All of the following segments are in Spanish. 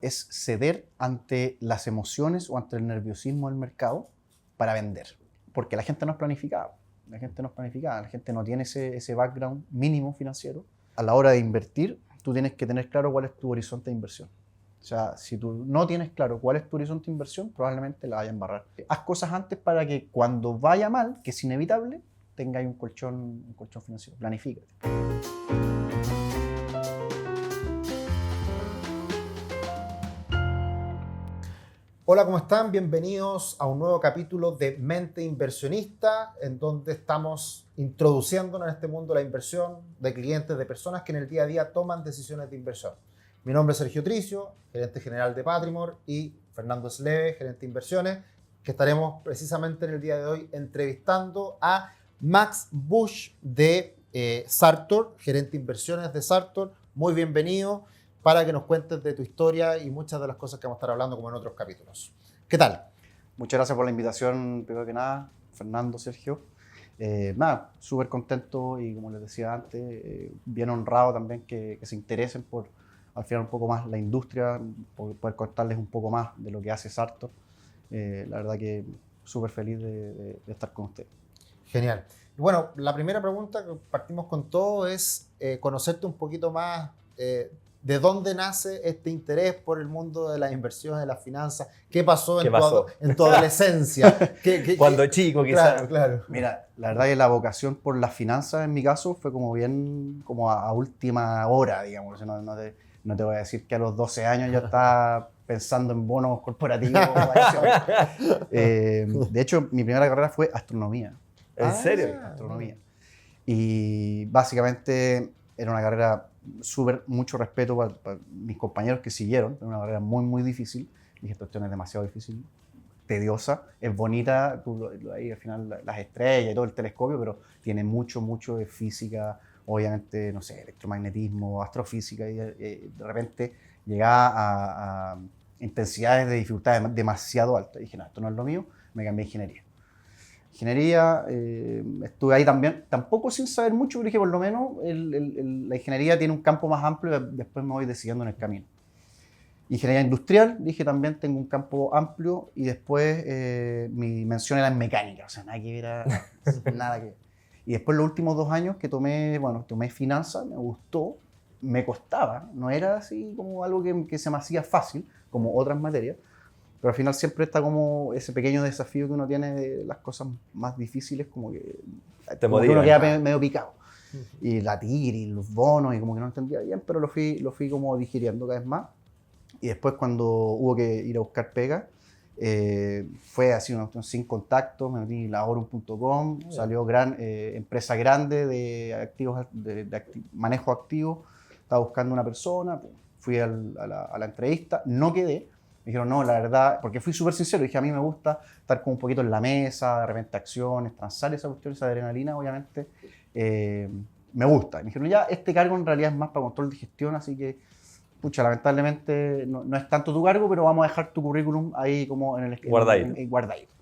es ceder ante las emociones o ante el nerviosismo del mercado para vender. Porque la gente no es planificada. La gente no tiene ese background mínimo financiero. A la hora de invertir, tú tienes que tener claro cuál es tu horizonte de inversión. O sea, si tú no tienes claro cuál es tu horizonte de inversión, probablemente la vayas a embarrar. Haz cosas antes para que cuando vaya mal, que es inevitable, tengáis un colchón financiero. Planifícate. Hola, ¿cómo están? Bienvenidos a un nuevo capítulo de Mente Inversionista, en donde estamos introduciéndonos en este mundo de la inversión de clientes, de personas que en el día a día toman decisiones de inversión. Mi nombre es Sergio Tricio, gerente general de Patrimor, y Fernando Sleve, gerente de inversiones, que estaremos precisamente en el día de hoy entrevistando a Max Bush de Sartor, gerente de inversiones de Sartor. Muy bienvenido, para que nos cuentes de tu historia y muchas de las cosas que vamos a estar hablando como en otros capítulos. ¿Qué tal? Muchas gracias por la invitación, primero que nada, Fernando, Sergio. Súper contento y como les decía antes, bien honrado también que se interesen por al final un poco más la industria, por poder contarles un poco más de lo que hace Sartor. La verdad que súper feliz de estar con ustedes. Genial. Y bueno, la primera pregunta que partimos con todo es conocerte un poquito más. ¿De dónde nace este interés por el mundo de las inversiones, de las finanzas? ¿Qué pasó en tu adolescencia? Cuando chico, quizás. Claro. Mira, la verdad que la vocación por las finanzas en mi caso fue como bien como a última hora, digamos. No te voy a decir que a los 12 años yo estaba pensando en bonos corporativos. De hecho, mi primera carrera fue astronomía. ¿En serio? Astronomía. Y básicamente era una carrera mucho respeto para mis compañeros que siguieron. Era una carrera muy, muy difícil. Dije, esta cuestión es demasiado difícil, tediosa. Es bonita, ahí al final las estrellas y todo el telescopio, pero tiene mucho de física, obviamente, no sé, electromagnetismo, astrofísica, y de repente llegaba a intensidades de dificultad demasiado altas. Y dije, no, esto no es lo mío, me cambié a ingeniería. Estuve ahí también, tampoco sin saber mucho, pero dije, por lo menos la ingeniería tiene un campo más amplio y después me voy decidiendo en el camino. Ingeniería industrial, dije también tengo un campo amplio y después mi mención era en mecánica, o sea, nada que ver, nada que ver. Y después los últimos 2 años que tomé finanzas, me gustó, me costaba, no era así como algo que se me hacía fácil, como otras materias, pero al final siempre está como ese pequeño desafío que uno tiene de las cosas más difíciles, como que uno queda medio picado. Y la TIR y los bonos, y como que no entendía bien, pero lo fui como digiriendo cada vez más. Y después cuando hubo que ir a buscar pega, fue así una cuestión sin contacto, me metí en laborum.com, salió empresa grande de activos, manejo activo, estaba buscando una persona, fui a la entrevista, no quedé. Me dijeron, no, la verdad, porque fui súper sincero, dije, a mí me gusta estar como un poquito en la mesa, de repente acciones, transar esa cuestión, esa adrenalina, obviamente, me gusta. Y me dijeron, ya, este cargo en realidad es más para control de gestión, así que, pucha, lamentablemente no es tanto tu cargo, pero vamos a dejar tu currículum ahí como guardadito.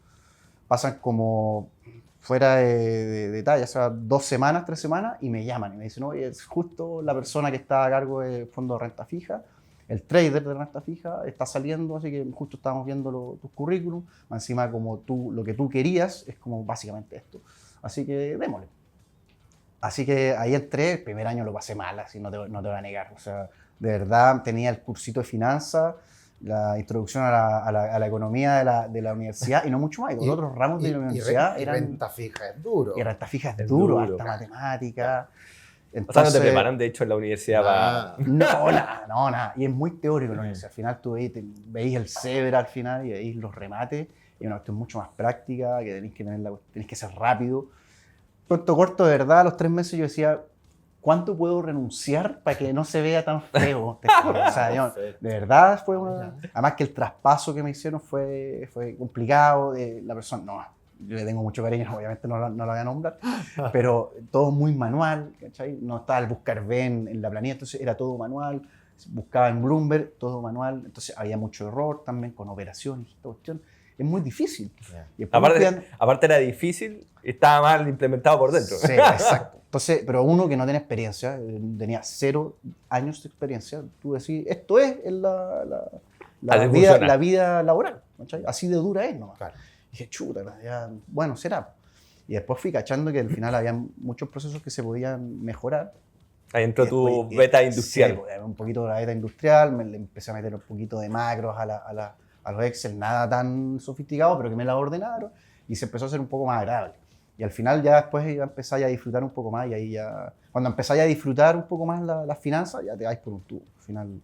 Pasan como fuera de detalle, o sea, 2 semanas, 3 semanas, y me llaman y me dicen, oye, es justo la persona que está a cargo de fondo de renta fija, el trader de renta fija está saliendo, así que justo estábamos viendo tus currículum, encima como lo que tú querías es como básicamente esto. Así que démosle. Así que ahí entré, el primer año lo pasé mal, así no te voy a negar. O sea, de verdad tenía el cursito de finanzas, la introducción a la economía de la universidad y no mucho más. Y los otros ramos de la universidad eran... renta fija es duro. Y renta fija es duro, harta matemática. Entonces, o sea, no te preparan, de hecho, en la universidad para... No, nada. Y es muy teórico en la universidad. Al final tú veis el CEBRA al final y veis los remates. Y una cuestión mucho más práctica, que tenéis que ser rápido. Cuento corto, de verdad, a los 3 meses yo decía, ¿cuánto puedo renunciar para que no se vea tan feo? O sea, de verdad fue Además que el traspaso que me hicieron fue complicado. La persona, no, yo le tengo mucho cariño, obviamente no la voy a nombrar, pero todo muy manual, ¿cachai? No estaba el buscar en la planilla, entonces era todo manual. Buscaba en Bloomberg, todo manual, entonces había mucho error también con operaciones y esta cuestión. es muy difícil. Ya. Y después nos pidan- Aparte era difícil, estaba mal implementado por dentro. Sí, exacto. Entonces, pero uno que no tiene experiencia, tenía 0 años de experiencia, tú decís, esto es Así funciona. la vida laboral, ¿cachai? Así de dura es nomás. Claro. Dije, chuta, ya, bueno, será. Y después fui cachando que al final había muchos procesos que se podían mejorar. Ahí entró Y tu después- beta sí, industrial. pues, un poquito de la beta industrial, le empecé a meter un poquito de macros a los Excel, nada tan sofisticado, pero que me la ordenaron y se empezó a hacer un poco más agradable. Y al final ya después ya empezáis a disfrutar un poco más y ahí ya, cuando empezáis a disfrutar un poco más las finanzas, ya te vais por un tubo. Al final,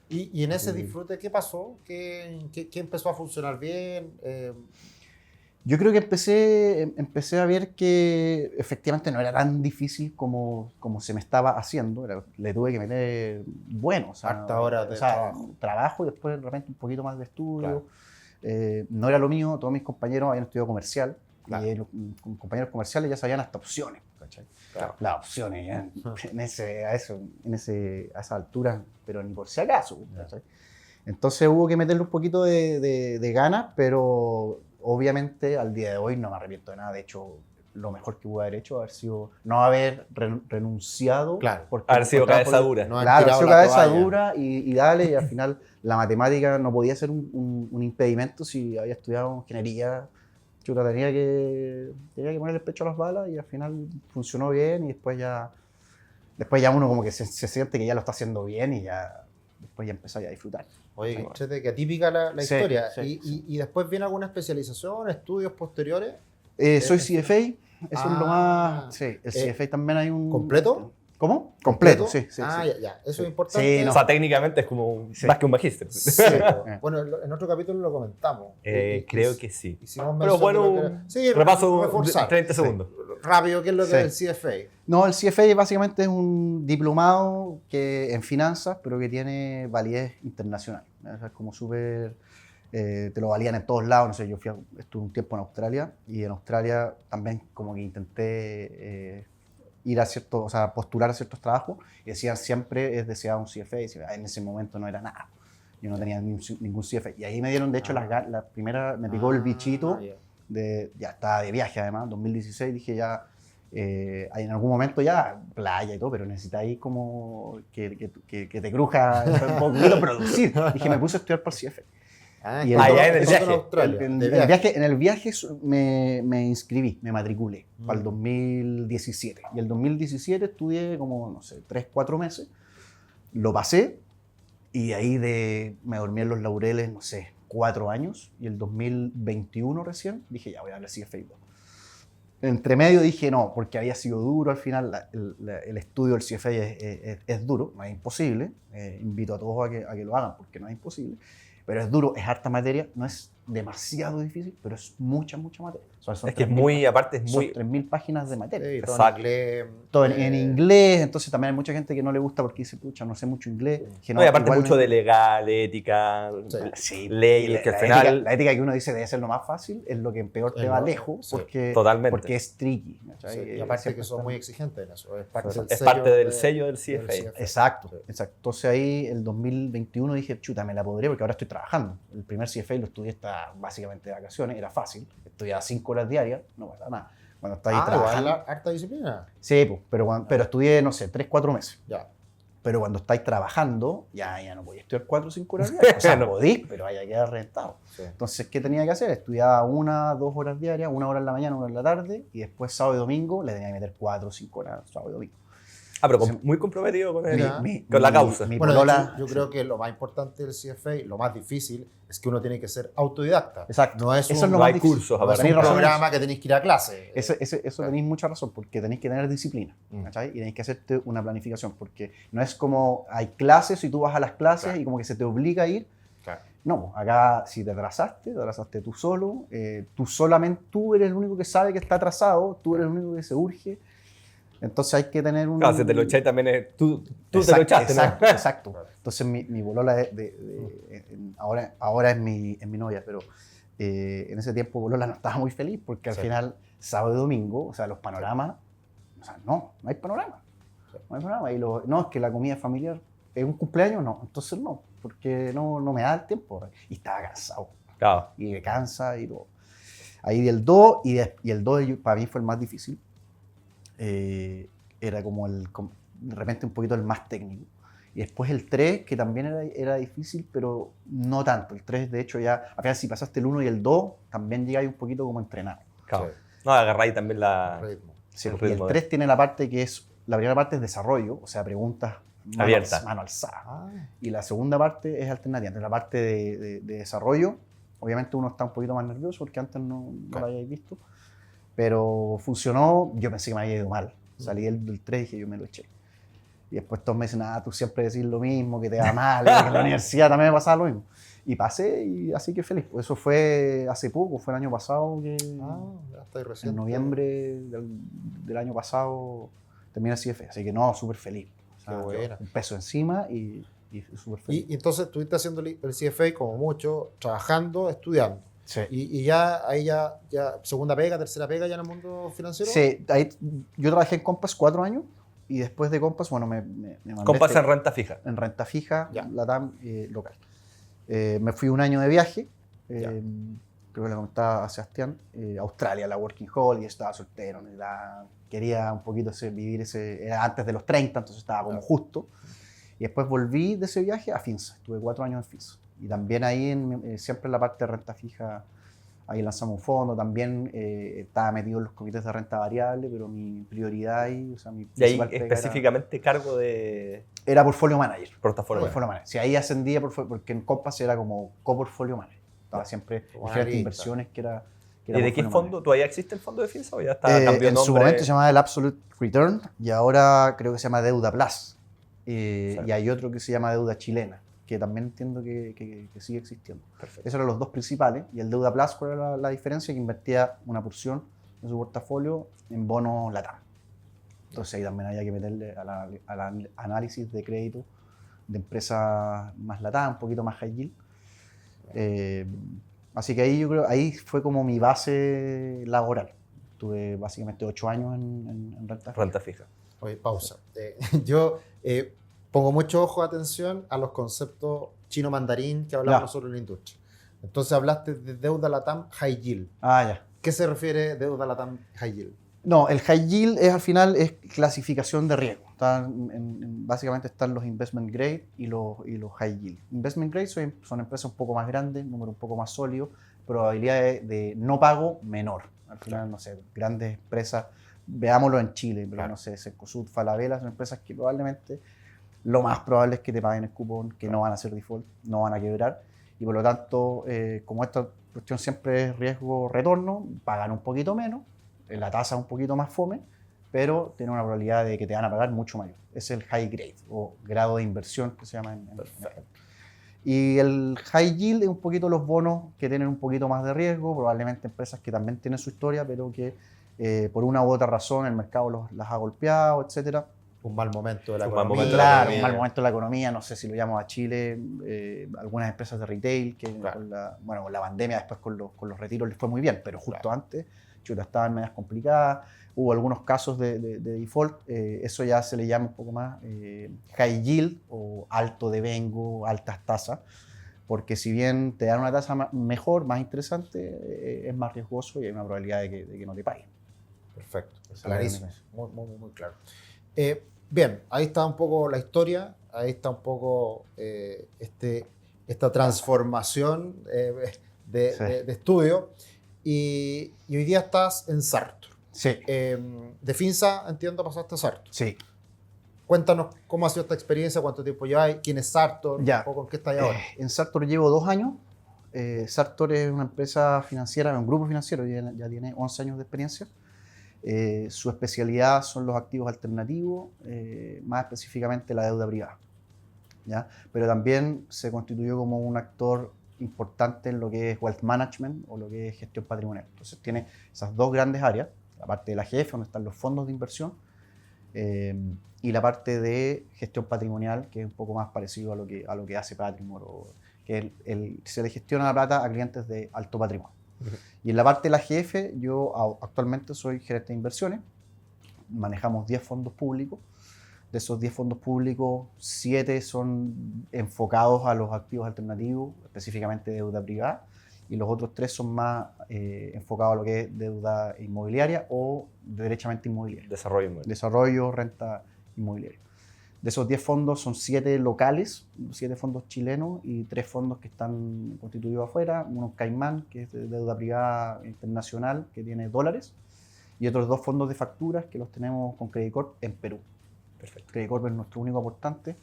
Y en ese disfrute, ¿qué pasó? ¿Qué empezó a funcionar bien? yo creo que empecé a ver que efectivamente no era tan difícil como se me estaba haciendo. Le tuve que meter bueno. O sea, Harta hora de trabajo y después de repente un poquito más de estudio. Claro. No era lo mío, todos mis compañeros habían estudiado comercial. Claro. Y los compañeros comerciales ya sabían hasta opciones. ¿Cachai? Claro. Las opciones ya, a esa altura, pero ni por si acaso. ¿Cachai? Entonces hubo que meterle un poquito de ganas, pero obviamente al día de hoy no me arrepiento de nada. De hecho, lo mejor que pude haber hecho haber sido no haber renunciado. Claro. porque Haber sido encontraba cabeza por- dura. No han Claro, haber tirado sido la cabeza toalla. dura y dale, y al final la matemática no podía ser un impedimento si había estudiado ingeniería. Chuta, tenía que poner el pecho a las balas y al final funcionó bien y después ya uno como que se siente que ya lo está haciendo bien y ya después ya empezó a disfrutar. Oye, Sí. qué entrete, qué atípica la Sí, historia. sí, Y después viene alguna especialización, estudios posteriores. Soy CFA, eso es lo Ah. más... Sí, el CFA también hay un... ¿Completo? ¿Cómo? Completo, sí. Ah, sí. ya. Eso es importante. Sí, no. O sea, técnicamente es como Sí. más que un magíster. Sí, bueno, en otro capítulo lo comentamos. Creo que sí. Hicimos Pero mención bueno, de lo que era- sí, repaso reforzar. de 30 segundos. Rápido, ¿qué es lo que Sí. es el CFA? No, el CFA básicamente es un diplomado que, en finanzas, pero que tiene validez internacional. O sea, es como súper... te lo valían en todos lados. No sé, yo estuve un tiempo en Australia y en Australia también como que intenté ir a ciertos, o sea, postular a ciertos trabajos y decían siempre es deseado un CFA. Y en ese momento no era nada. Yo no tenía ningún CFA. Y ahí me dieron, de hecho, la primera, me picó el bichito. Ya estaba de viaje además, 2016, dije ya, en algún momento ya, playa y todo, pero necesitáis como que te cruja un poquito producir. Dije, me puse a estudiar por CFA. Y allá en el eso viaje. en Australia, En de el viaje me inscribí, me matriculé para el 2017. Y el 2017 estudié como, no sé, 3, 4 meses. Lo pasé y ahí me dormí en los laureles, no sé, 4 años. Y el 2021 recién dije, ya voy a darle CFA 2. Entre medio dije no, porque había sido duro al final. El estudio del CFA es duro, no es imposible. Invito a todos a que lo hagan porque no es imposible. Pero es duro, es harta materia, no es demasiado difícil, pero es mucha materia. Son Es que es 3.000 muy, aparte es muy... son 3.000 páginas de materia. Sí, todo en Exacto. inglés. Todo en inglés, entonces también hay mucha gente que no le gusta porque dice, pucha, no sé mucho inglés. Que No, y aparte igual mucho no- de legal, ética, Sí. leyes, que al final... la ética que uno dice debe ser lo más fácil, es lo que peor te Es va lo- lejos, sí, porque es tricky. ¿cachai? Sí, y aparte Siempre que son están- muy exigentes en eso. Es parte del Es sello parte del de- sello del CFA. Exacto, Sí. exacto. Entonces ahí, el 2021, dije, chuta, me la podré porque ahora estoy trabajando. El primer CFA lo estudié hasta básicamente de vacaciones, era fácil. Estudiaba 5 horas diarias, no pasa nada. Cuando estáis Igual trabajando... harta disciplina. Sí, pues, pero estudié, no sé, 3, 4 meses. Ya. Pero cuando estáis trabajando, ya no podéis estudiar 4 o 5 horas diarias. O sea, No. podéis, pero vaya a quedar rentado. Sí. Entonces, ¿qué tenía que hacer? Estudiaba 1, 2 horas diarias, 1 hora en la mañana, 1 en la tarde, y después sábado y domingo le tenía que meter 4 o 5 horas sábado y domingo. Ah, pero muy comprometido con, Mira, con la causa. Mi Bueno, de polola- hecho, yo creo que lo más importante del CFA, lo más difícil, es que uno tiene que ser autodidacta. Exacto. No es Eso un, es lo no más hay difícil. cursos, no es aparte. un Tenéis razón en programa que tenéis que ir a clase. Eso tenéis mucha razón, porque tenéis que tener disciplina, Mm. ¿cachai? Y tenéis que hacerte una planificación, porque no es como hay clases y tú vas a las clases Claro. y como que se te obliga a ir. Claro. No, acá si te atrasaste tú solo, tú eres el único que sabe que está atrasado, tú eres el único que se urge. Entonces hay que tener un... Claro, si te lo echáis también es... Tú te lo Exacto, echaste, exacto, ¿no? exacto. Entonces mi polola ahora es mi novia, pero en ese tiempo polola no estaba muy feliz porque al Sí. final, sábado y domingo, o sea, los panoramas, o sea, no hay panorama. Sí. No hay panorama. No, es que la comida familiar es un cumpleaños, no. Entonces no, porque no me da el tiempo. Y estaba cansado. Claro. Y me cansa y todo. Ahí di el 2 y el 2 para mí fue el más difícil. Era como de repente un poquito el más técnico. Y después el 3, que también era difícil, pero no tanto. El 3, de hecho, ya, a ver, si pasaste el 1 y el 2, también llegáis un poquito como entrenado. Claro. Sí. No, agarráis también Ritmo. Sí, el y el ritmo 3 tiene la parte que es, la primera parte es desarrollo, o sea, preguntas Abierta. mano alzada. Ah, Y la segunda parte es alternativa. Entonces, la parte de desarrollo, obviamente uno está un poquito más nervioso porque antes no Claro. lo habíais visto, pero funcionó. Yo pensé que me había ido mal. Salí del 3 y dije, yo me lo eché. Y después todos me dicen, tú siempre decís lo mismo, que te va mal, que en la universidad también me pasaba lo mismo. Y pasé, y así que feliz. Pues eso fue hace poco, fue el año pasado, que ya está ahí recién. en noviembre del año pasado terminé el CFA. Así que no, súper feliz. O sea, Qué buena. un peso encima y súper feliz. Y entonces estuviste haciendo el CFA como mucho, trabajando, estudiando. Sí. Y ya ahí ya segunda pega, tercera pega ya en el mundo financiero. Sí, ahí, yo trabajé en Compass 4 años y después de Compass, bueno, me mandé Compass en renta fija. en renta fija, Ya. LATAM local. Me fui un año de viaje, Ya. creo que le comentaba a Sebastián, Australia, la Working Holiday, estaba soltero, quería un poquito vivir era antes de los 30, entonces estaba como Claro. justo. Y después volví de ese viaje a Finsa, estuve 4 años en Finsa. Y también ahí, siempre en la parte de renta fija, ahí lanzamos un fondo, también estaba metido en los comités de renta variable, pero mi prioridad ahí, o sea, mi Y ahí principal pega específicamente cargo de era portfolio manager. portafolio. Portfolio manager. Si ahí ascendía, porque en Compass era como co-portfolio manager. Estaba siempre Como en diferentes analista. inversiones que era ¿Y de qué portfolio fondo? ¿Todavía existe el fondo de Finsa o ya está manager. cambió En su nombre? momento se llamaba el Absolute Return y ahora creo que se llama Deuda Plus. Exacto. Y hay otro que se llama Deuda Chilena, que también entiendo que sigue existiendo. Perfecto. Esos eran los dos principales. Y el Deuda Plus, ¿cuál era la diferencia? Que invertía una porción de su portafolio en bonos LATAM. Entonces ahí también había que meterle al análisis de crédito de empresas más LATAM, un poquito más high yield. Así que ahí yo creo, ahí fue como mi base laboral. Tuve básicamente 8 años en renta fija. Renta fija. Oye, pausa. Yo pongo mucho ojo, atención a los conceptos chino-mandarín que hablamos Ya. nosotros en la industria. Entonces hablaste de deuda LATAM high yield. Ya. ¿Qué se refiere deuda LATAM high yield? No, el high yield es al final es clasificación de riesgo. Básicamente están los investment grade y los high yield. Investment grade son empresas un poco más grandes, número un poco más sólido, probabilidad de no pago menor. Al final, no sé, grandes empresas, veámoslo en Chile, pero no sé, Cencosud, Falabella, son empresas que probablemente lo más probable es que te paguen el cupón, que no van a hacer default, no van a quebrar. Y por lo tanto, como esta cuestión siempre es riesgo-retorno, pagan un poquito menos, la tasa es un poquito más fome, pero tiene una probabilidad de que te van a pagar mucho mayor. Es el high grade o grado de inversión que se llama en Perfecto. Y el high yield es un poquito los bonos que tienen un poquito más de riesgo, probablemente empresas que también tienen su historia, pero que por una u otra razón el mercado las ha golpeado, etcétera. Un mal momento de la Un mal economía. momento de la Claro, economía. un mal momento de la economía, no sé si lo llamamos a Chile, algunas empresas de retail que Claro. con la pandemia, después con los retiros les fue muy bien, pero justo antes, chuta, estaban medias complicadas, hubo algunos casos de default, eso ya se le llama un poco más high yield o alto devengo, altas tasas, porque si bien te dan una tasa mejor, más interesante, es más riesgoso y hay una probabilidad de que no te paguen. Perfecto. Esa Clarísimo. es Muy claro. Bien, ahí está un poco la historia, ahí está un poco esta transformación de estudio. Y hoy día estás en Sartor. Sí, De Finsa, entiendo, pasaste a Sartor. sí. Cuéntanos cómo ha sido esta experiencia, cuánto tiempo lleváis, quién es Sartor, Ya. un poco en qué estáis ahora. En Sartor llevo 2 años. Sartor es una empresa financiera, un grupo financiero, ya tiene 11 años de experiencia. Su especialidad son los activos alternativos, más específicamente la deuda privada, ¿ya? Pero también se constituyó como un actor importante en lo que es wealth management o lo que es gestión patrimonial. Entonces tiene esas 2 grandes áreas, la parte de la GF, donde están los fondos de inversión, y la parte de gestión patrimonial, que es un poco más parecido a lo que hace Patrimor, que se le gestiona la plata a clientes de alto patrimonio. Y en la parte de la GF, yo actualmente soy gerente de inversiones, manejamos 10 fondos públicos. De esos 10 fondos públicos, 7 son enfocados a los activos alternativos, específicamente deuda privada, y los otros 3 son más enfocados a lo que es deuda inmobiliaria o derechamente inmobiliaria. Desarrollo inmobiliario. Desarrollo, renta inmobiliaria. De esos 10 fondos son 7 locales, 7 fondos chilenos y 3 fondos que están constituidos afuera. Uno Caimán, que es de deuda privada internacional, que tiene dólares, y otros 2 fondos de facturas que los tenemos con Credit Corp en Perú. Perfecto. Credit Corp es nuestro único aportante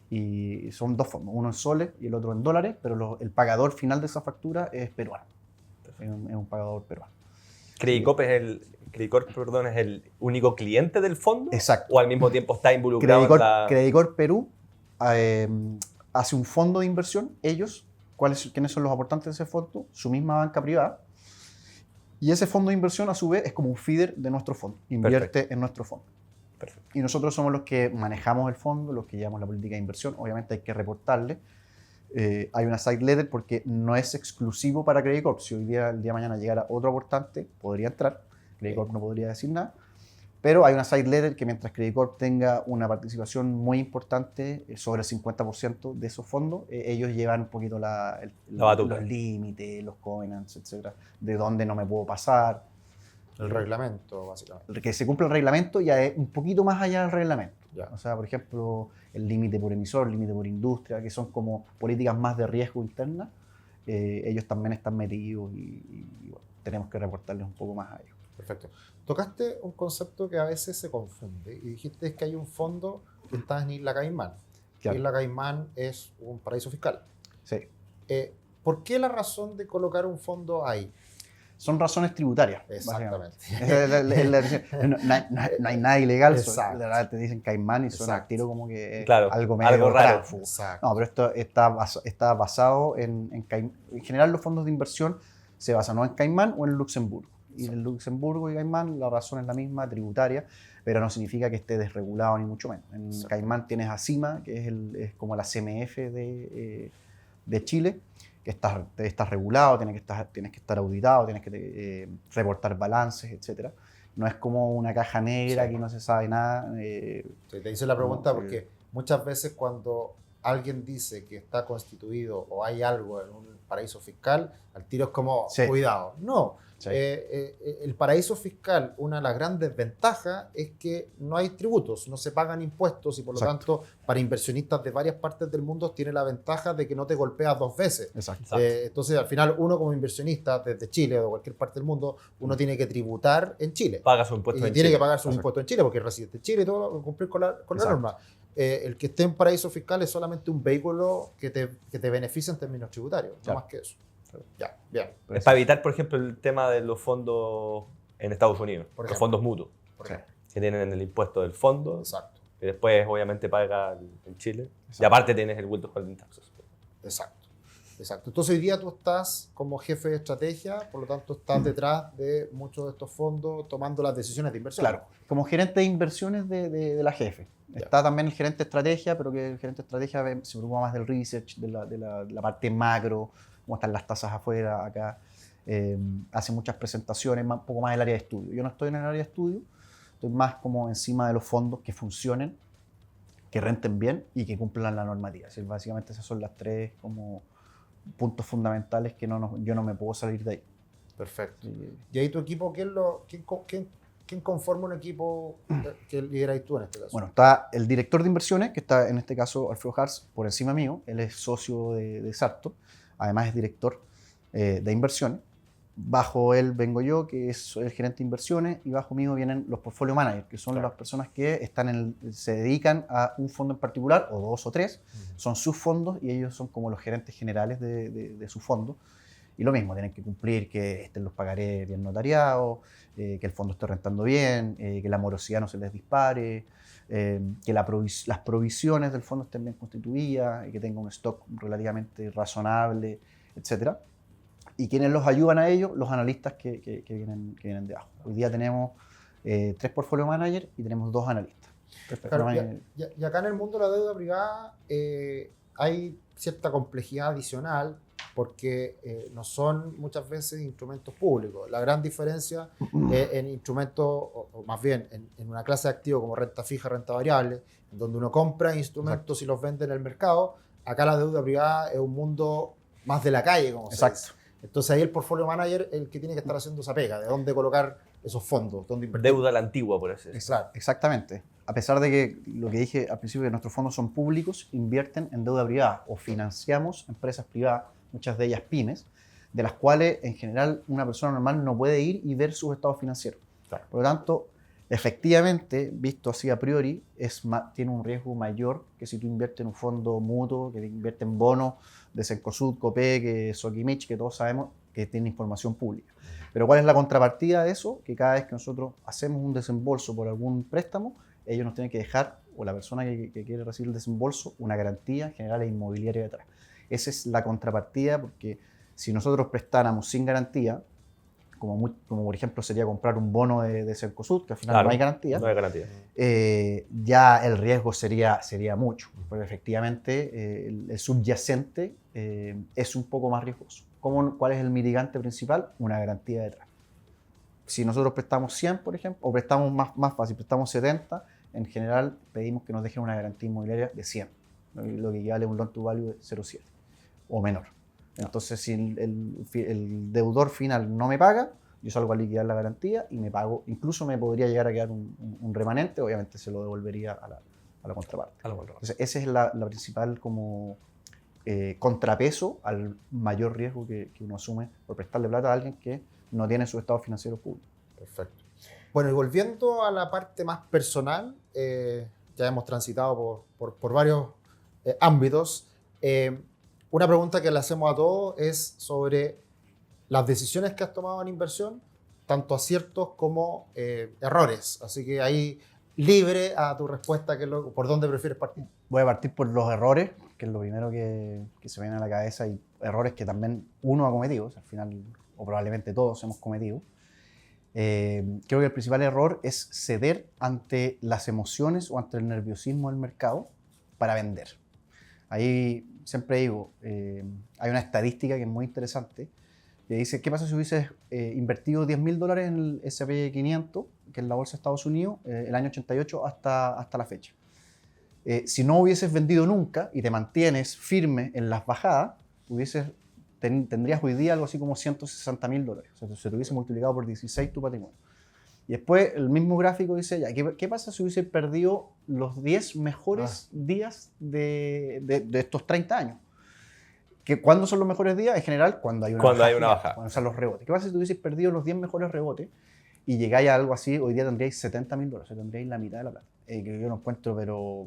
y son 2 fondos, uno en soles y el otro en dólares, pero el pagador final de esa factura es peruano. Es un pagador peruano. Credit Corp es el único cliente del fondo. Exacto. O al mismo tiempo está involucrado en la... Credit Corp Perú hace un fondo de inversión. Ellos, ¿quiénes son los aportantes de ese fondo? Su misma banca privada. Y ese fondo de inversión, a su vez, es como un feeder de nuestro fondo. Invierte en nuestro fondo. Perfecto. Y nosotros somos los que manejamos el fondo, los que llevamos la política de inversión. Obviamente hay que reportarle. Hay una side letter porque no es exclusivo para Credit Corp. Si el día de mañana llegara otro aportante, podría entrar. Credit Corp no podría decir nada. Pero hay una side letter que mientras Credit Corp tenga una participación muy importante, sobre el 50% de esos fondos, ellos llevan un poquito los límites, los covenants, etcétera, de dónde no me puedo pasar. El reglamento, básicamente. Que se cumpla el reglamento ya es un poquito más allá del reglamento. Ya. O sea, por ejemplo, el límite por emisor, el límite por industria, que son como políticas más de riesgo interna, ellos también están metidos y bueno, tenemos que reportarles un poco más a ellos. Perfecto. Tocaste un concepto que a veces se confunde y dijiste que hay un fondo que está en Isla Caimán. Claro. Isla Caimán es un paraíso fiscal. Sí. ¿Por qué la razón de colocar un fondo ahí? Son razones tributarias. Exactamente. No hay nada ilegal. Exacto. De verdad te dicen Caimán y suena al tiro como que Claro, algo medio algo raro. raro. Exacto. No, pero esto está basado en Caimán. En general, los fondos de inversión se basan o en Caimán o en Luxemburgo. Y en Luxemburgo y Caimán la razón es la misma, tributaria, pero no significa que esté desregulado ni mucho menos. En Caimán tienes a CIMA, que es como la CMF de Chile, que está regulado, tienes que estar auditado, tienes que reportar balances, etc. No es como una caja negra que no se sabe nada. Sí, te hice la pregunta porque muchas veces cuando alguien dice que está constituido o hay algo en un paraíso fiscal, al tiro es como, cuidado. No. Sí. El paraíso fiscal, una de las grandes ventajas es que no hay tributos, no se pagan impuestos y por lo tanto para inversionistas de varias partes del mundo tiene la ventaja de que no te golpeas 2 veces. Exacto. Entonces al final uno como inversionista desde Chile o de cualquier parte del mundo, uno tiene que tributar en Chile. Paga su impuesto en Chile. Tiene que pagar su impuesto en Chile porque es residente en Chile y todo, cumplir con la norma. El que esté en paraíso fiscal es solamente un vehículo que te beneficia en términos tributarios, no más que eso. Ya, bien. Es para evitar, por ejemplo, el tema de los fondos en Estados Unidos, los fondos mutuos, que tienen el impuesto del fondo, exacto, que después obviamente paga en Chile, y aparte tienes el withholding taxes. Exacto. Entonces hoy día tú estás como jefe de estrategia, por lo tanto estás detrás de muchos de estos fondos tomando las decisiones de inversión. Claro, como gerente de inversiones de la jefe. Está también el gerente de estrategia, pero que el gerente de estrategia se preocupa más del research, de la parte macro, cómo están las tasas afuera, acá. Hace muchas presentaciones, un poco más del área de estudio. Yo no estoy en el área de estudio, estoy más como encima de los fondos que funcionen, que renten bien y que cumplan la normativa. Así, básicamente esas son las 3 como puntos fundamentales que yo no me puedo salir de ahí. Perfecto. ¿Y ahí tu equipo, quién conforma un equipo que lideráis tú en este caso? Bueno, está el director de inversiones, que está en este caso Alfredo Hars, por encima mío. Él es socio de Sarto, además es director de inversiones. Bajo él vengo yo, que soy el gerente de inversiones, y bajo mío vienen los portfolio managers, que son las personas que se dedican a un fondo en particular, o 2 o 3, son sus fondos y ellos son como los gerentes generales de su fondo. Y lo mismo, tienen que cumplir que estén los pagarés bien notariados, que el fondo esté rentando bien, que la morosidad no se les dispare, que las provisiones del fondo estén bien constituidas y que tenga un stock relativamente razonable, etc. ¿Y quienes los ayudan a ellos? Los analistas que vienen de abajo. Hoy día tenemos 3 portfolio managers y tenemos 2 analistas. Claro, y acá en el mundo de la deuda privada hay cierta complejidad adicional porque no son muchas veces instrumentos públicos. La gran diferencia en instrumentos, o más bien en una clase de activos como renta fija, renta variable, en donde uno compra instrumentos y los vende en el mercado, acá la deuda privada es un mundo más de la calle, como se dice. Entonces ahí el portfolio manager es el que tiene que estar haciendo esa pega, de dónde colocar esos fondos, dónde invertir. Deuda a la antigua, por así decirlo. Claro. Exactamente. A pesar de que lo que dije al principio, que nuestros fondos son públicos, invierten en deuda privada o financiamos empresas privadas, muchas de ellas pymes, de las cuales en general una persona normal no puede ir y ver sus estados financieros. Claro. Por lo tanto, efectivamente, visto así a priori, tiene un riesgo mayor que si tú inviertes en un fondo mutuo, que invierte en bonos de Cencosud, Copec, Sokimich, que todos sabemos que tiene información pública. Pero ¿cuál es la contrapartida de eso? Que cada vez que nosotros hacemos un desembolso por algún préstamo, ellos nos tienen que dejar, o la persona que quiere recibir el desembolso, una garantía general e inmobiliaria detrás. Esa es la contrapartida, porque si nosotros prestáramos sin garantía, como por ejemplo sería comprar un bono de Cencosud, que al final no hay garantía, No hay garantía. ya el riesgo sería mucho, porque efectivamente el subyacente es un poco más riesgoso. ¿Cuál es el mitigante principal? Una garantía detrás. Si nosotros prestamos 100, por ejemplo, o prestamos más fácil, prestamos 70, en general pedimos que nos dejen una garantía inmobiliaria de 100, lo que equivale a un loan to value de 0,7 o menor. Entonces, si el deudor final no me paga, yo salgo a liquidar la garantía y me pago. Incluso me podría llegar a quedar un remanente, obviamente se lo devolvería a la contraparte. Entonces, esa es la principal como contrapeso al mayor riesgo que uno asume por prestarle plata a alguien que no tiene su estado financiero público. Perfecto. Bueno, y volviendo a la parte más personal, ya hemos transitado por varios ámbitos. Una pregunta que le hacemos a todos es sobre las decisiones que has tomado en inversión, tanto aciertos como errores. Así que ahí libre a tu respuesta, por dónde prefieres partir. Voy a partir por los errores, que es lo primero que se viene a la cabeza, y errores que también uno ha cometido, o sea, al final, o probablemente todos hemos cometido. Creo que el principal error es ceder ante las emociones o ante el nerviosismo del mercado para vender. Ahí siempre digo, hay una estadística que es muy interesante, que dice, ¿qué pasa si hubieses invertido $10.000 en el S&P 500, que es la bolsa de Estados Unidos, el año 88 hasta la fecha? Si no hubieses vendido nunca y te mantienes firme en las bajadas, tendrías hoy día algo así como $160.000. O sea, se te hubiese multiplicado por 16 tu patrimonio. Y después el mismo gráfico dice, ya, ¿qué pasa si hubiese perdido los 10 mejores días de estos 30 años? ¿Cuándo son los mejores días? En general, cuando hay una baja. Cuando son los rebotes. ¿Qué pasa si tú hubieses perdido los 10 mejores rebotes y llegáis a algo así? Hoy día tendríais $70.000, o sea, tendríais la mitad de la plata. Que yo lo encuentro, pero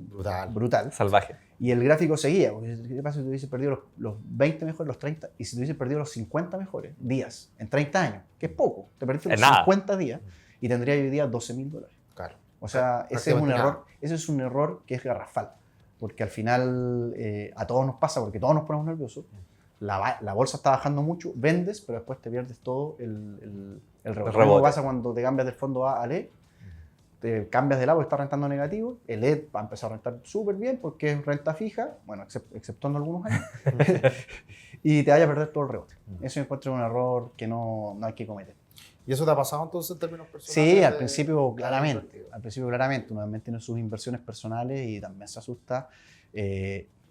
brutal. Salvaje. Y el gráfico seguía. ¿Qué pasa si tú hubieses perdido los 20 mejores, los 30? Y si tú hubieses perdido los 50 mejores días en 30 años, que es poco, te perdiste los 50 días y tendrías hoy día $12.000. Claro. O sea, ese es un error que es garrafal. Porque al final a todos nos pasa, porque todos nos ponemos nerviosos. La bolsa está bajando mucho, vendes, pero después te pierdes todo el rebote. Lo que pasa cuando te cambias del fondo A al E, te cambias de lado porque está rentando negativo, el E va a empezar a rentar súper bien porque es renta fija, bueno, exceptuando algunos años, y te vaya a perder todo el rebote. Eso me encuentro un error que no hay que cometer. ¿Y eso te ha pasado entonces en términos personales? Sí, al principio claramente. Uno también tiene sus inversiones personales y también se asusta.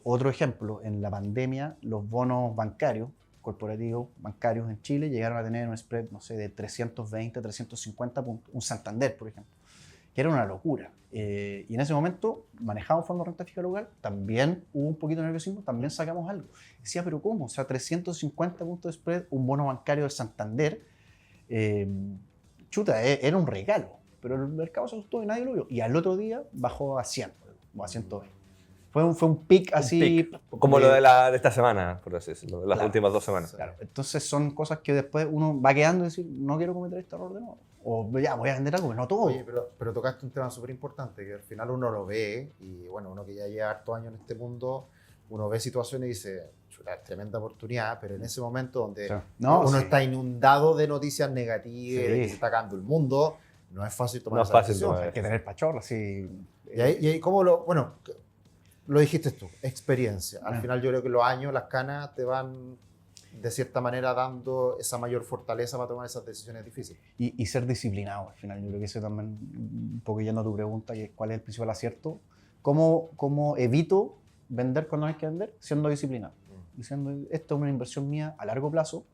Otro ejemplo, en la pandemia, los bonos bancarios, corporativos bancarios en Chile llegaron a tener un spread, no sé, de 320, 350 puntos. Un Santander, por ejemplo, que era una locura. Y en ese momento manejamos fondos de renta fija local, también hubo un poquito de nerviosismo, también sacamos algo. Decía, ¿pero cómo? O sea, 350 puntos de spread, un bono bancario del Santander. Era un regalo, pero el mercado se asustó y nadie lo vio. Y al otro día bajó a 100 o a 120. Fue un pic así. Como lo de esta semana, por así decirlo, las últimas 2 semanas. Claro. Entonces son cosas que después uno va quedando y decir, no quiero cometer este error de nuevo. O ya, voy a vender algo, pero no todo. Oye, pero tocaste un tema súper importante, que al final uno lo ve, y bueno, uno que ya lleva hartos años en este mundo, uno ve situaciones y dice, es tremenda oportunidad, pero en ese momento donde uno está inundado de noticias negativas, de que se está acabando el mundo, no es fácil tomar esa decisión. Hay que tener pachorra, sí. Y ahí ¿cómo lo dijiste tú, experiencia. Al final yo creo que los años, las canas te van de cierta manera dando esa mayor fortaleza para tomar esas decisiones difíciles. Y ser disciplinado al final. Yo creo que eso también, un poco yendo a tu pregunta, que es cuál es el principal acierto. ¿Cómo evito vender cuando hay que vender? Siendo disciplinado. Diciendo, esto es una inversión mía a largo plazo.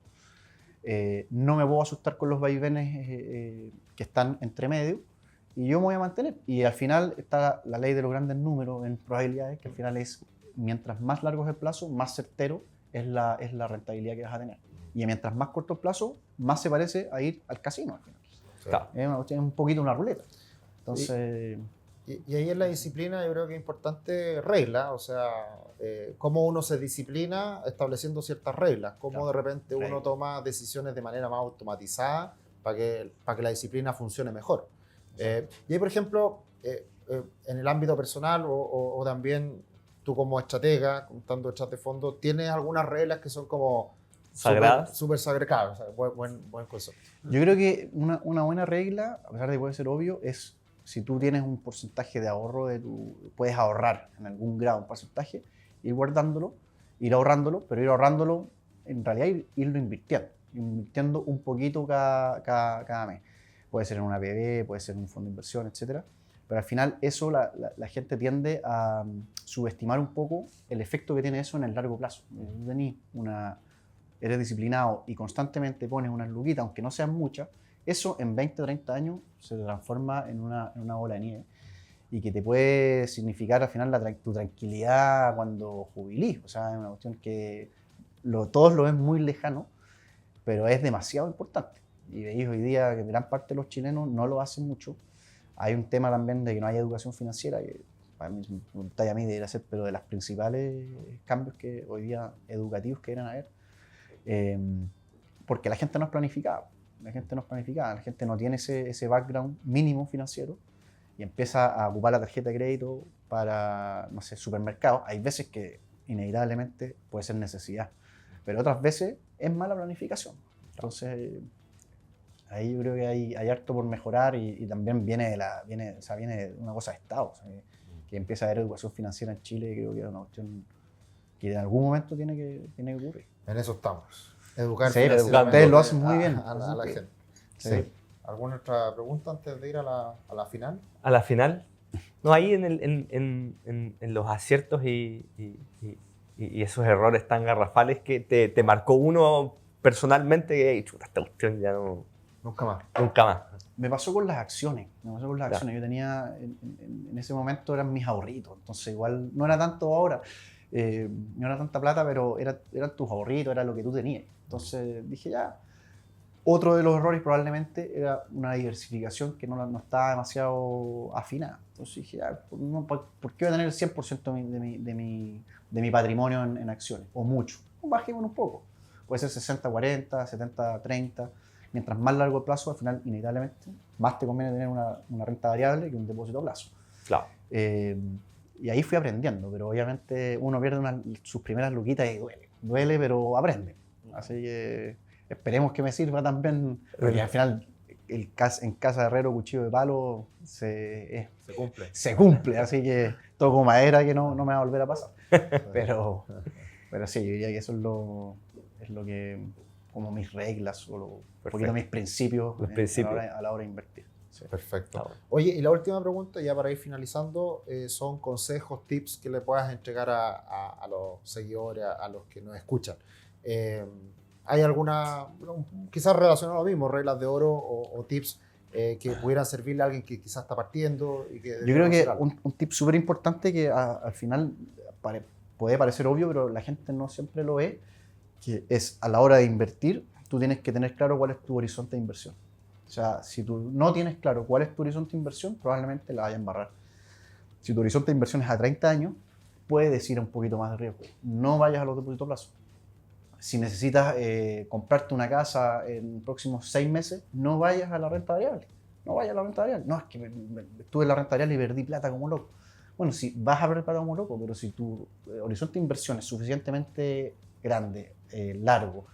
no me puedo asustar con los vaivenes que están entre medio y yo me voy a mantener. Y al final está la ley de los grandes números en probabilidades, que al final es, mientras más largo es el plazo, más certero es la rentabilidad que vas a tener. Y mientras más corto el plazo, más se parece a ir al casino al final. Claro. Es un poquito una ruleta. Entonces... Y ahí en la disciplina yo creo que es importante regla, o sea, cómo uno se disciplina estableciendo ciertas reglas, cómo de repente uno toma decisiones de manera más automatizada para que la disciplina funcione mejor. Y ahí, por ejemplo, en el ámbito personal o también tú como estratega, contando detrás de fondo, ¿tienes algunas reglas que son como sagradas? Súper sagradas, o sea, buen concepto. Yo creo que una buena regla, a pesar de que puede ser obvio, es si tú tienes un porcentaje de ahorro, puedes ahorrar en algún grado un porcentaje, ir guardándolo, ir ahorrándolo, pero ir ahorrándolo, en realidad irlo invirtiendo un poquito cada mes. Puede ser en una PB, puede ser en un fondo de inversión, etc. Pero al final eso la gente tiende a subestimar un poco el efecto que tiene eso en el largo plazo. Eres disciplinado y constantemente pones unas luquitas, aunque no sean muchas, eso en 20 o 30 años se transforma en una bola de nieve y que te puede significar al final tu tranquilidad cuando jubilís. O sea, es una cuestión que todos lo ven muy lejano, pero es demasiado importante. Y veis hoy día que gran parte de los chilenos no lo hacen mucho. Hay un tema también de que no hay educación financiera, que para mí, a mí debería ser, pero de los principales cambios que hoy día educativos que deberían haber, porque la gente no es planificada. La gente no tiene ese background mínimo financiero y empieza a ocupar la tarjeta de crédito para, no sé, supermercados. Hay veces que inevitablemente puede ser necesidad, pero otras veces es mala planificación. Entonces, ahí yo creo que hay harto por mejorar y también viene de una cosa de Estado. O sea, que empieza a haber educación financiera en Chile, creo que es una cuestión que en algún momento tiene que ocurrir. En eso estamos. Educar sí, ustedes lo hacen muy bien. A la gente. Sí. ¿Alguna otra pregunta antes de ir a la final? A la final. No, ahí en los aciertos y esos errores tan garrafales que te marcó uno personalmente, que chuta, esta cuestión ya no... Nunca más. Nunca más. Me pasó con las acciones. Yo tenía, en ese momento eran mis ahorritos, entonces igual no era tanto ahora. No era tanta plata, pero eran tus ahorritos, era lo que tú tenías. Entonces dije ya. Otro de los errores probablemente era una diversificación que no estaba demasiado afinada. Entonces dije ya, ¿por qué voy a tener el 100% de mi patrimonio en acciones? O mucho. Bajemos un poco. Puede ser 60-40, 70-30. Mientras más largo el plazo, al final, inevitablemente, más te conviene tener una renta variable que un depósito a plazo. Claro. Y ahí fui aprendiendo, pero obviamente uno pierde sus primeras luquitas y duele, pero aprende. Así que esperemos que me sirva también, porque al final en casa de herrero cuchillo de palo se cumple, así que toco madera que no me va a volver a pasar. Pero sí, yo diría que eso es lo que, como mis reglas o un poquito mis principios, a la hora de invertir. Sí. Perfecto. Oye, y la última pregunta, ya para ir finalizando, son consejos, tips que le puedas entregar a los seguidores, a los que nos escuchan. ¿Hay alguna, quizás relacionado a lo mismo, reglas de oro o tips que pudieran servirle a alguien que quizás está partiendo? Yo creo que un tip súper importante que al final puede parecer obvio, pero la gente no siempre lo ve, que es a la hora de invertir, tú tienes que tener claro cuál es tu horizonte de inversión. O sea, si tú no tienes claro cuál es tu horizonte de inversión, probablemente la vayas a embarrar. Si tu horizonte de inversión es a 30 años, puedes ir a un poquito más de riesgo. No vayas a los depósitos a plazo. Si necesitas comprarte una casa en los próximos 6 meses, no vayas a la renta variable. No, es que estuve en la renta variable y perdí plata como loco. Bueno, si vas a perder plata como loco, pero si tu horizonte de inversión es suficientemente grande, largo,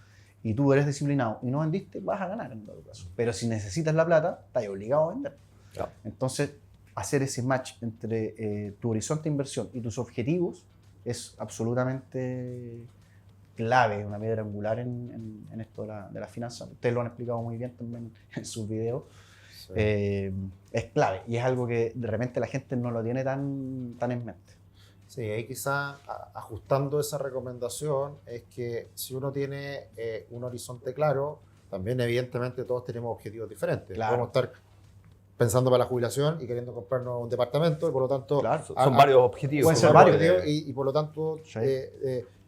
y tú eres disciplinado y no vendiste, vas a ganar en el largo plazo. Pero si necesitas la plata, estás obligado a vender. Claro. Entonces, hacer ese match entre tu horizonte de inversión y tus objetivos es absolutamente clave, una piedra angular en esto de la finanza. Ustedes lo han explicado muy bien también en sus videos. Sí. Es clave y es algo que de repente la gente no lo tiene tan en mente. Sí, ahí quizás ajustando esa recomendación es que si uno tiene un horizonte claro, también evidentemente todos tenemos objetivos diferentes. Claro. Podemos estar pensando para la jubilación y queriendo comprarnos un departamento y por lo tanto... Claro, Son varios objetivos. Pueden son ser varios varios. objetivos y por lo tanto Sí.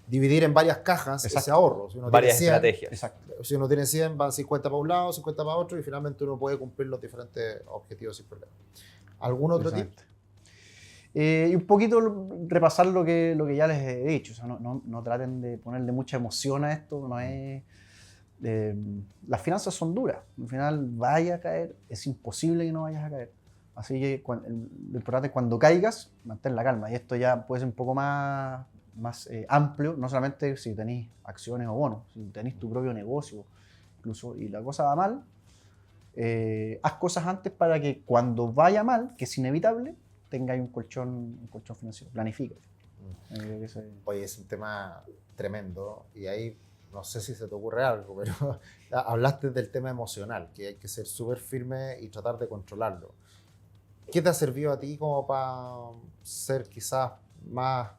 dividir en varias cajas Exacto. ese ahorro. Si uno Varias tiene 100, estrategias. Exacto. si uno tiene 100, van 50 para un lado, 50 para otro y finalmente uno puede cumplir los diferentes objetivos sin problema. ¿Algún otro tip? Exactamente. Y un poquito repasar lo que ya les he dicho. O sea, no traten de ponerle mucha emoción a esto. No es, las finanzas son duras. Al final vaya a caer. Es imposible que no vayas a caer. Así que lo importante es cuando caigas, mantén la calma. Y esto ya puede ser un poco más amplio. No solamente si tenéis acciones o bonos. Si tenéis tu propio negocio incluso y la cosa va mal, haz cosas antes para que cuando vaya mal, que es inevitable, tengáis un colchón financiero. Planifica. Oye, es un tema tremendo y ahí no sé si se te ocurre algo, pero hablaste del tema emocional, que hay que ser súper firme y tratar de controlarlo. ¿Qué te ha servido a ti como para ser quizás más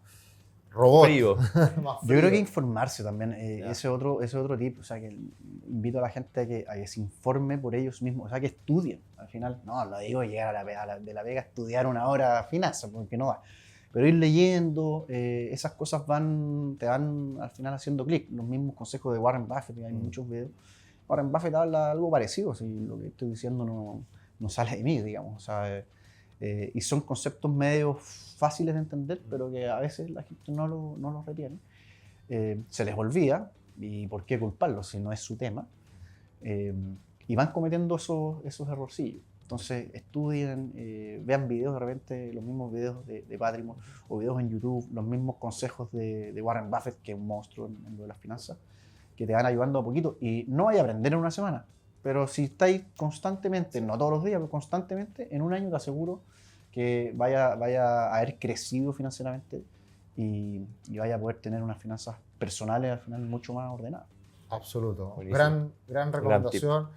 robot? Frío. Más Yo creo frío? que informarse también, Ya. ese otro tip, o sea, que invito a la gente a que se informe por ellos mismos, o sea, que estudien. Al final, no, lo digo llegar de la Vega a estudiar una hora finanzas, porque no va. Pero ir leyendo, esas cosas te van al final haciendo clic. Los mismos consejos de Warren Buffett, hay muchos videos. Warren Buffett habla algo parecido, si lo que estoy diciendo no sale de mí, digamos. O sea, y son conceptos medio fáciles de entender, pero que a veces la gente no los retiene. Se les olvida, y por qué culparlos si no es su tema, y van cometiendo esos errorcillos. Entonces estudien, vean videos de repente, los mismos videos de Patrimon o videos en YouTube, los mismos consejos de Warren Buffett, que es un monstruo en lo de las finanzas, que te van ayudando a poquito. Y no vaya a aprender en una semana, pero si estáis constantemente, no todos los días, pero constantemente, en un año te aseguro que vaya a haber crecido financieramente y vaya a poder tener unas finanzas personales al final mucho más ordenadas. Absoluto. Buenísimo. Gran recomendación.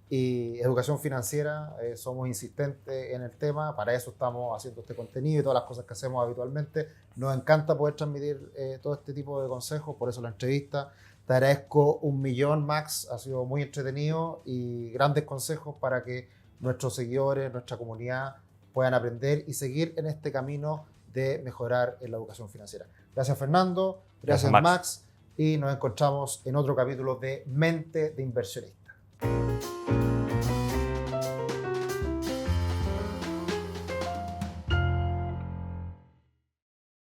Y educación financiera, somos insistentes en el tema, para eso estamos haciendo este contenido y todas las cosas que hacemos habitualmente. Nos encanta poder transmitir todo este tipo de consejos, por eso la entrevista. Te agradezco 1.000.000, Max, ha sido muy entretenido y grandes consejos para que nuestros seguidores, nuestra comunidad puedan aprender y seguir en este camino de mejorar en la educación financiera. Gracias, Fernando. Gracias, Max. Y nos encontramos en otro capítulo de Mente de Inversionista.